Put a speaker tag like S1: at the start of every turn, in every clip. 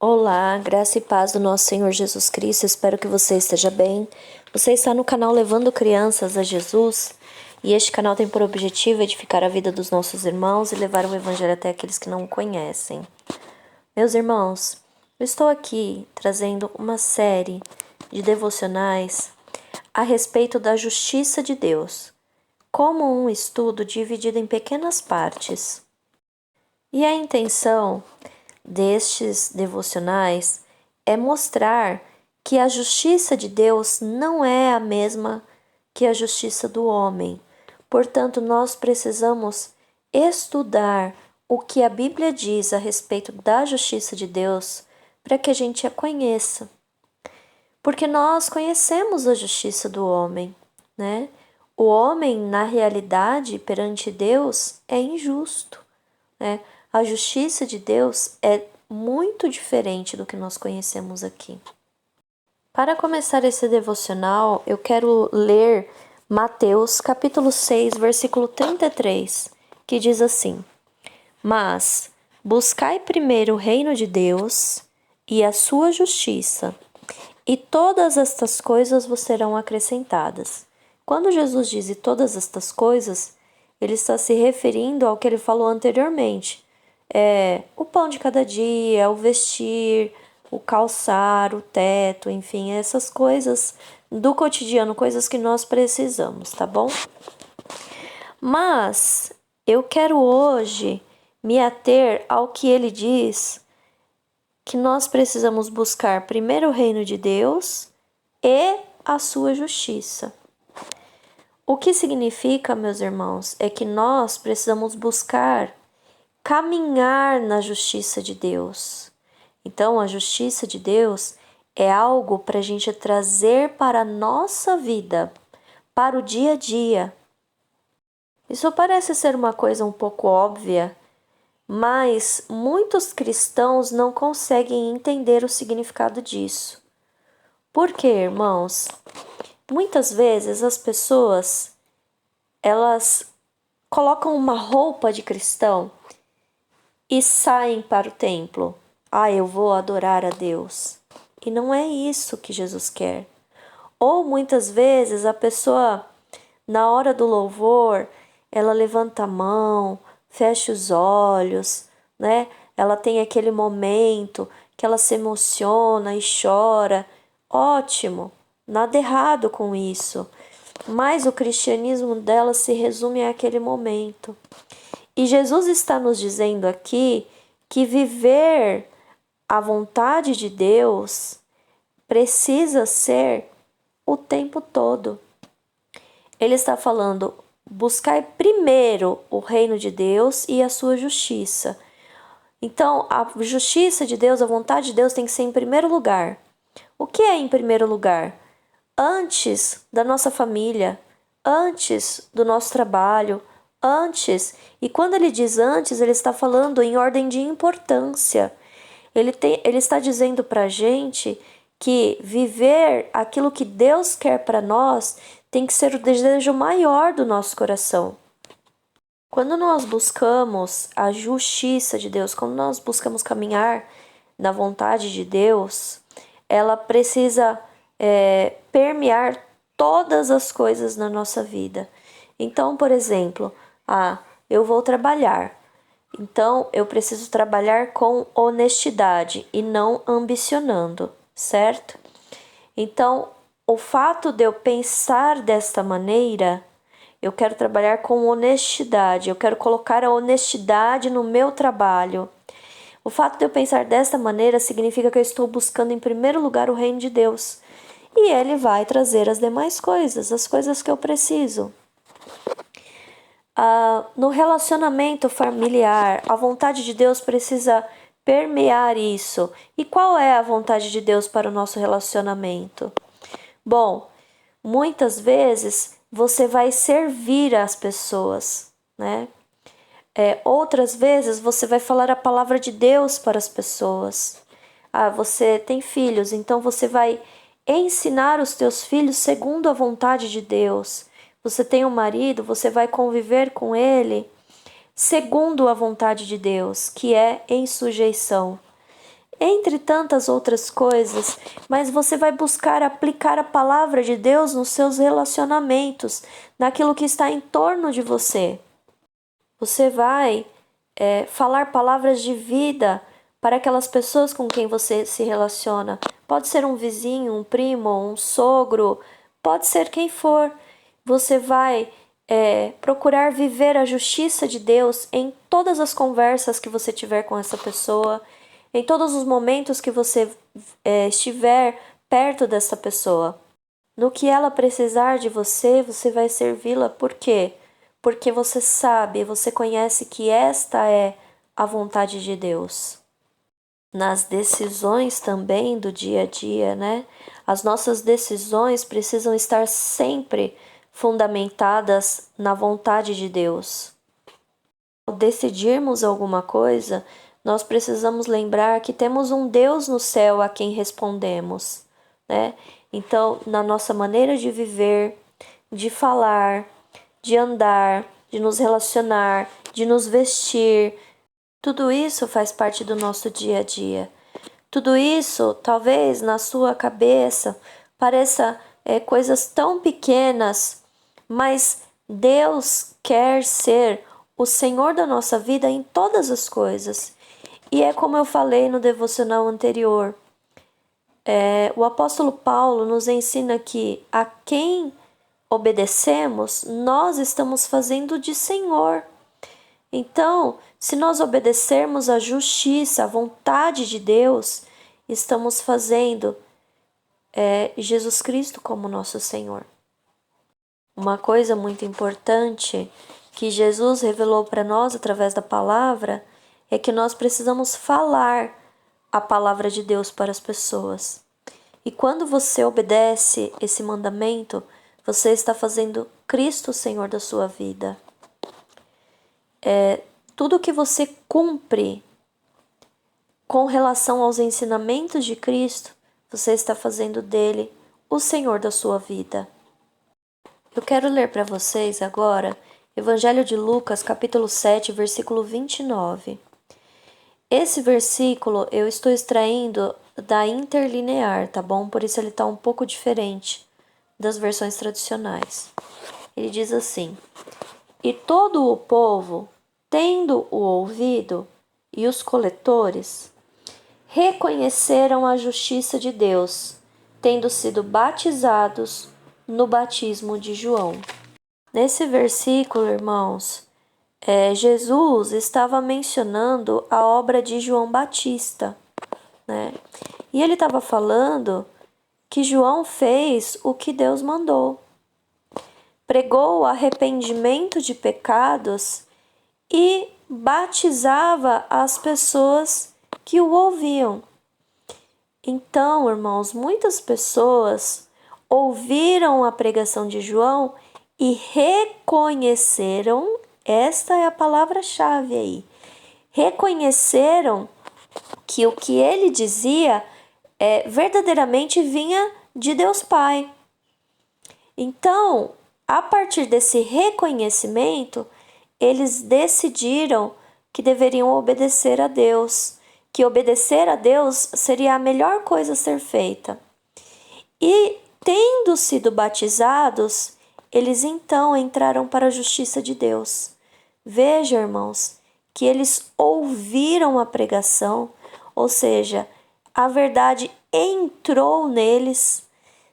S1: Olá, graça e paz do nosso Senhor Jesus Cristo, espero que você esteja bem. Você está no canal Levando Crianças a Jesus e este canal tem por objetivo edificar a vida dos nossos irmãos e levar o Evangelho até aqueles que não o conhecem. Meus irmãos, eu estou aqui trazendo uma série de devocionais a respeito da justiça de Deus, como um estudo dividido em pequenas partes. E a intenção destes devocionais é mostrar que a justiça de Deus não é a mesma que a justiça do homem. Portanto, nós precisamos estudar o que a Bíblia diz a respeito da justiça de Deus para que a gente a conheça. Porque nós conhecemos a justiça do homem, né? O homem, na realidade, perante Deus, é injusto, né? A justiça de Deus é muito diferente do que nós conhecemos aqui. Para começar esse devocional, eu quero ler Mateus capítulo 6, versículo 33, que diz assim: Mas buscai primeiro o reino de Deus e a sua justiça, e todas estas coisas vos serão acrescentadas. Quando Jesus diz todas estas coisas, ele está se referindo ao que ele falou anteriormente. O pão de cada dia, o vestir, o calçar, o teto, enfim, essas coisas do cotidiano, coisas que nós precisamos, tá bom? Mas eu quero hoje me ater ao que ele diz, que nós precisamos buscar primeiro o reino de Deus e a sua justiça. O que significa, meus irmãos, é que nós precisamos buscar caminhar na justiça de Deus. Então, a justiça de Deus é algo para a gente trazer para a nossa vida, para o dia a dia. Isso parece ser uma coisa um pouco óbvia, mas muitos cristãos não conseguem entender o significado disso. Por quê, irmãos? Muitas vezes as pessoas, elas colocam uma roupa de cristão e saem para o templo. Eu vou adorar a Deus. E não é isso que Jesus quer. Ou muitas vezes a pessoa, na hora do louvor, ela levanta a mão, fecha os olhos, né? Ela tem aquele momento que ela se emociona e chora. Ótimo, nada errado com isso. Mas o cristianismo dela se resume àquele momento. E Jesus está nos dizendo aqui que viver a vontade de Deus precisa ser o tempo todo. Ele está falando: buscai primeiro o reino de Deus e a sua justiça. Então, a justiça de Deus, a vontade de Deus tem que ser em primeiro lugar. O que é em primeiro lugar? Antes da nossa família, antes do nosso trabalho, antes. E quando ele diz antes, ele está falando em ordem de importância. Ele está dizendo para a gente que viver aquilo que Deus quer para nós tem que ser o desejo maior do nosso coração. Quando nós buscamos a justiça de Deus, quando nós buscamos caminhar na vontade de Deus, ela precisa permear todas as coisas na nossa vida. Então, por exemplo, eu vou trabalhar. Então, eu preciso trabalhar com honestidade e não ambicionando, certo? Então, o fato de eu pensar desta maneira, eu quero trabalhar com honestidade, eu quero colocar a honestidade no meu trabalho. O fato de eu pensar desta maneira significa que eu estou buscando em primeiro lugar o reino de Deus. E Ele vai trazer as demais coisas, as coisas que eu preciso. No relacionamento familiar, a vontade de Deus precisa permear isso. E qual é a vontade de Deus para o nosso relacionamento? Bom, muitas vezes você vai servir as pessoas, né? Outras vezes você vai falar a palavra de Deus para as pessoas. Você tem filhos, então você vai ensinar os teus filhos segundo a vontade de Deus. Você tem um marido, você vai conviver com ele segundo a vontade de Deus, que é em sujeição. entre tantas outras coisas, mas você vai buscar aplicar a palavra de Deus nos seus relacionamentos, naquilo que está em torno de você. Você vai falar palavras de vida para aquelas pessoas com quem você se relaciona. Pode ser um vizinho, um primo, um sogro, pode ser quem for. Você vai procurar viver a justiça de Deus em todas as conversas que você tiver com essa pessoa, em todos os momentos que você estiver perto dessa pessoa. No que ela precisar de você, você vai servi-la. Por quê? Porque você sabe, você conhece que esta é a vontade de Deus. Nas decisões também do dia a dia, né? As nossas decisões precisam estar sempre fundamentadas na vontade de Deus. Ao decidirmos alguma coisa, nós precisamos lembrar que temos um Deus no céu a quem respondemos, né? Então, na nossa maneira de viver, de falar, de andar, de nos relacionar, de nos vestir, tudo isso faz parte do nosso dia a dia. Tudo isso, talvez na sua cabeça, pareça coisas tão pequenas, mas Deus quer ser o Senhor da nossa vida em todas as coisas. E é como eu falei no devocional anterior, o apóstolo Paulo nos ensina que a quem obedecemos, nós estamos fazendo de Senhor. Então, se nós obedecermos à justiça, à vontade de Deus, estamos fazendo Jesus Cristo como nosso Senhor. Uma coisa muito importante que Jesus revelou para nós através da palavra é que nós precisamos falar a palavra de Deus para as pessoas. E quando você obedece esse mandamento, você está fazendo Cristo o Senhor da sua vida. Tudo que você cumpre com relação aos ensinamentos de Cristo, você está fazendo dele o Senhor da sua vida. Eu quero ler para vocês agora Evangelho de Lucas, capítulo 7, versículo 29. Esse versículo eu estou extraindo da interlinear, tá bom? Por isso ele está um pouco diferente das versões tradicionais. Ele diz assim: E todo o povo, tendo o ouvido, e os coletores, reconheceram a justiça de Deus, tendo sido batizados no batismo de João. Nesse versículo, irmãos, Jesus estava mencionando a obra de João Batista, né? E ele estava falando que João fez o que Deus mandou. Pregou o arrependimento de pecados e batizava as pessoas que o ouviam. Então, irmãos, muitas pessoas ouviram a pregação de João e reconheceram, esta é a palavra-chave aí, reconheceram que o que ele dizia verdadeiramente vinha de Deus Pai. Então, a partir desse reconhecimento, eles decidiram que deveriam obedecer a Deus, que obedecer a Deus seria a melhor coisa a ser feita. E, tendo sido batizados, eles então entraram para a justiça de Deus. Veja, irmãos, que eles ouviram a pregação, ou seja, a verdade entrou neles,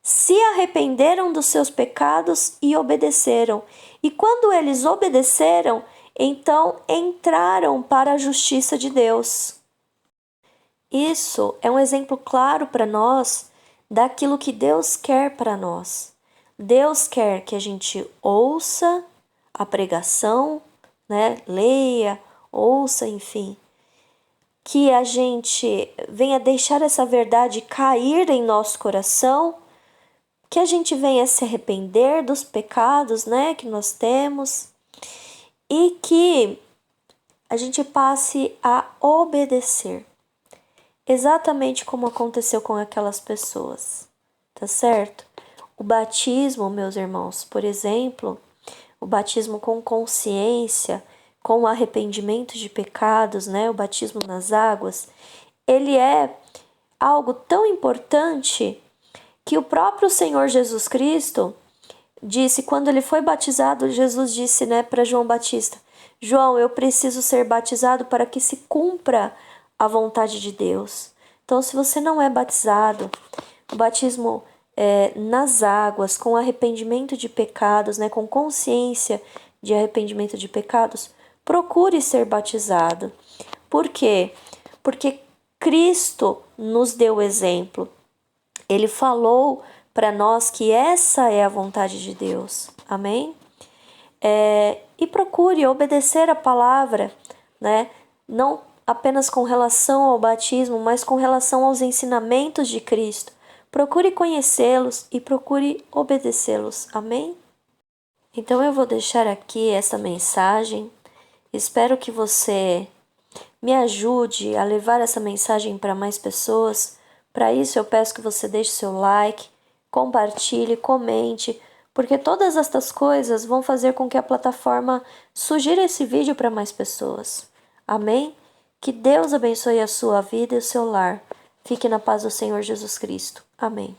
S1: se arrependeram dos seus pecados e obedeceram. E quando eles obedeceram, então entraram para a justiça de Deus. Isso é um exemplo claro para nós daquilo que Deus quer para nós. Deus quer que a gente ouça a pregação, né? Leia, ouça, enfim. Que a gente venha deixar essa verdade cair em nosso coração, que a gente venha se arrepender dos pecados, né, que nós temos, e que a gente passe a obedecer, exatamente como aconteceu com aquelas pessoas, tá certo? O batismo, meus irmãos, por exemplo, o batismo com consciência, com arrependimento de pecados, né, o batismo nas águas, ele é algo tão importante que o próprio Senhor Jesus Cristo disse, quando ele foi batizado, Jesus disse, né, para João Batista: João, eu preciso ser batizado para que se cumpra a vontade de Deus. Então, se você não é batizado, o batismo nas águas, com arrependimento de pecados, né, com consciência de arrependimento de pecados, procure ser batizado. Por quê? Porque Cristo nos deu exemplo. Ele falou para nós que essa é a vontade de Deus. Amém? E procure obedecer a palavra, né? Não apenas com relação ao batismo, mas com relação aos ensinamentos de Cristo. Procure conhecê-los e procure obedecê-los. Amém? Então eu vou deixar aqui essa mensagem. Espero que você me ajude a levar essa mensagem para mais pessoas. Para isso eu peço que você deixe seu like, compartilhe, comente, porque todas estas coisas vão fazer com que a plataforma sugira esse vídeo para mais pessoas. Amém? Que Deus abençoe a sua vida e o seu lar. Fique na paz do Senhor Jesus Cristo. Amém.